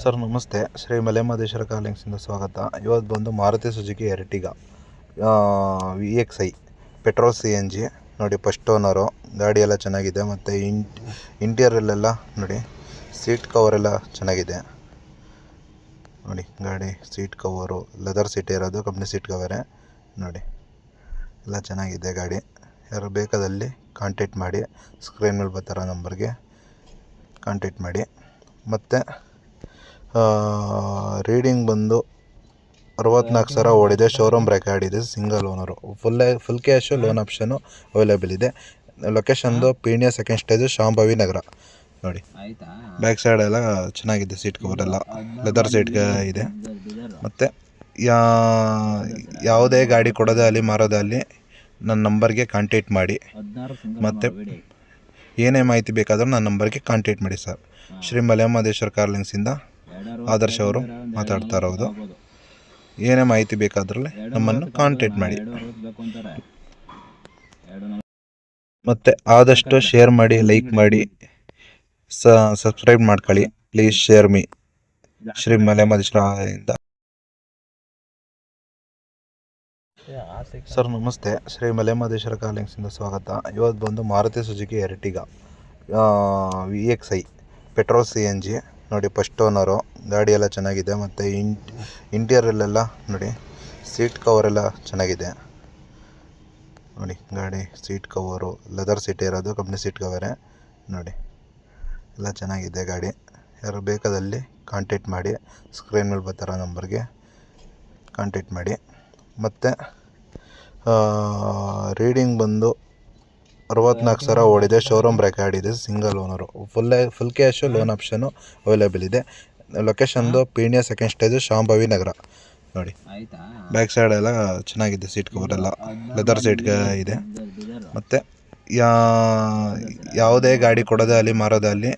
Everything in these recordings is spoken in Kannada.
ಸರ್ ನಮಸ್ತೆ, ಶ್ರೀ ಮಲೆಮಹದೇಶ್ವರ ಕಾರ್ಲಿಂಗ್ಸಿಂದ ಸ್ವಾಗತ. ಇವತ್ತು ಬಂದು Maruti Suzuki Ertiga VXi petrol CNG ನೋಡಿ. First owner. ಗಾಡಿ ಎಲ್ಲ ಚೆನ್ನಾಗಿದೆ. ಮತ್ತು ಇಂಟೀರಿಯಲ್ಲೆಲ್ಲ ನೋಡಿ, ಸೀಟ್ ಕವರೆಲ್ಲ ಚೆನ್ನಾಗಿದೆ ನೋಡಿ. ಗಾಡಿ ಸೀಟ್ ಕವರು ಲೆದರ್ ಸೀಟ್ ಇರೋದು, ಕಂಪ್ನಿ ಸೀಟ್ ಕವರೇ ನೋಡಿ. ಎಲ್ಲ ಚೆನ್ನಾಗಿದೆ ಗಾಡಿ. ಯಾರು ಬೇಕಾದಲ್ಲಿ ಕಾಂಟ್ಯಾಕ್ಟ್ ಮಾಡಿ, ಸ್ಕ್ರೀನ್ ಮೇಲೆ ಬರ್ತಾರೋ ನಂಬರ್ಗೆ ಕಾಂಟ್ಯಾಕ್ಟ್ ಮಾಡಿ. ಮತ್ತು ರೀಡಿಂಗ್ ಬಂದು 64,000 ಓಡಿದೆ. ಶೋರೂಮ್ ರೆಕಾರ್ಡ್ ಇದೆ. Single owner. Full cash, loan option available ಇದೆ. ಲೊಕೇಶನ್ದು ಪೀಣ್ಯ ಸೆಕೆಂಡ್ ಸ್ಟೇಜು, ಶಾಂಭವಿ ನಗರ ನೋಡಿ. ಬ್ಯಾಕ್ ಸೈಡ್ ಎಲ್ಲ ಚೆನ್ನಾಗಿದೆ. ಸೀಟ್ ಕವರೆಲ್ಲ ಲೆದರ್ ಸೀಟ್ ಇದೆ. ಮತ್ತು ಯಾವುದೇ ಗಾಡಿ ಕೊಡೋದೇ ಅಲ್ಲಿ ಮಾರೋದೇ ಅಲ್ಲಿ ನನ್ನ ನಂಬರ್ಗೆ ಕಾಂಟ್ಯಾಕ್ಟ್ ಮಾಡಿ. ಮತ್ತು ಏನೇ ಮಾಹಿತಿ ಬೇಕಾದರೂ ನನ್ನ ನಂಬರ್ಗೆ ಕಾಂಟ್ಯಾಕ್ಟ್ ಮಾಡಿ ಸರ್. ಶ್ರೀ ಮಲೆಮಹದೇಶ್ವರ ಕಾರ್ಲಿಂಗ್ಸಿಂದ ಆದರ್ಶ ಅವರು ಮಾತಾಡ್ತಾ ಇರೋದು. ಏನೇ ಮಾಹಿತಿ ಬೇಕಾದ್ರಲ್ಲಿ ನಮ್ಮನ್ನು ಕಾಂಟ್ಯಾಕ್ಟ್ ಮಾಡಿ. ಮತ್ತು ಆದಷ್ಟು ಶೇರ್ ಮಾಡಿ, ಲೈಕ್ ಮಾಡಿ, ಸಬ್ಸ್ಕ್ರೈಬ್ ಮಾಡ್ಕೊಳ್ಳಿ please. Share me. Shri Malemahadeshwara. Sir ನಮಸ್ತೆ, ಶ್ರೀ ಮಲೆಮಹದೇಶ್ವರ ಕಾರ್ಲಿಂಗ್ಸಿಂದ ಸ್ವಾಗತ. ಇವತ್ತು ಬಂದು Maruti Suzuki Ertiga VXi petrol CNG ನೋಡಿ. First owner. ಗಾಡಿ ಎಲ್ಲ ಚೆನ್ನಾಗಿದೆ. ಮತ್ತು ಇಂಟೀರಿಯಲ್ಲೆಲ್ಲ ನೋಡಿ, ಸೀಟ್ ಕವರೆಲ್ಲ ಚೆನ್ನಾಗಿದೆ ನೋಡಿ. ಗಾಡಿ ಸೀಟ್ ಕವರು ಲೆದರ್ ಸೀಟ್ ಇರೋದು, ಕಂಪ್ನಿ ಸೀಟ್ ಕವರೇ ನೋಡಿ. ಎಲ್ಲ ಚೆನ್ನಾಗಿದೆ ಗಾಡಿ. ಯಾರು ಬೇಕಾದಲ್ಲಿ ಕಾಂಟ್ಯಾಕ್ಟ್ ಮಾಡಿ, ಸ್ಕ್ರೀನ್ ಮೇಲೆ ಬರ್ತಾರೋ ನಂಬರ್ಗೆ ಕಾಂಟ್ಯಾಕ್ಟ್ ಮಾಡಿ. ಮತ್ತು ರೀಡಿಂಗ್ ಬಂದು 64,000 ಓಡಿದೆ. ಶೋರೂಮ್ ರೆಕಾರ್ಡ್ ಇದೆ. Single owner. Full cash, loan option available ಇದೆ. ಲೊಕೇಶನ್ದು ಪೀಣ್ಯ ಸೆಕೆಂಡ್ ಸ್ಟೇಜು, ಶಾಂಭವಿ ನಗರ ನೋಡಿ. ಬ್ಯಾಕ್ ಸೈಡ್ ಎಲ್ಲ ಚೆನ್ನಾಗಿದೆ. ಸೀಟ್ ಕವರೆಲ್ಲ ಲೆದರ್ ಸೀಟ್ ಇದೆ. ಮತ್ತು ಯಾವುದೇ ಗಾಡಿ ಕೊಡೋದೇ ಅಲ್ಲಿ ಮಾರೋದೇ ಅಲ್ಲಿ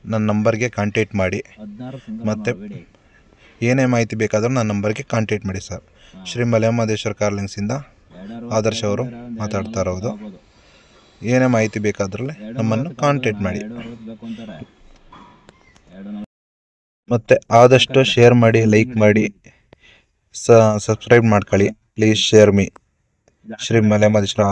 ನನ್ನ ನಂಬರ್ಗೆ ಕಾಂಟ್ಯಾಕ್ಟ್ ಮಾಡಿ. ಮತ್ತು ಏನೇ ಮಾಹಿತಿ ಬೇಕಾದರೂ ನನ್ನ ನಂಬರ್ಗೆ ಕಾಂಟ್ಯಾಕ್ಟ್ ಮಾಡಿ ಸರ್. ಶ್ರೀ ಮಲೆಮಹದೇಶ್ವರ ಕಾರ್ಲಿಂಗ್ಸಿಂದ ಆದರ್ಶ ಅವರು ಮಾತಾಡ್ತಾ ಇರೋದು. ಏನೇ ಮಾಹಿತಿ ಬೇಕಾದ್ರಲ್ಲಿ ನಮ್ಮನ್ನು ಕಾಂಟ್ಯಾಕ್ಟ್ ಮಾಡಿ. ಮತ್ತು ಆದಷ್ಟು ಶೇರ್ ಮಾಡಿ, ಲೈಕ್ ಮಾಡಿ, ಸಬ್ಸ್ಕ್ರೈಬ್ ಮಾಡ್ಕೊಳ್ಳಿ please. Share me. Shri Malemahadeshwara.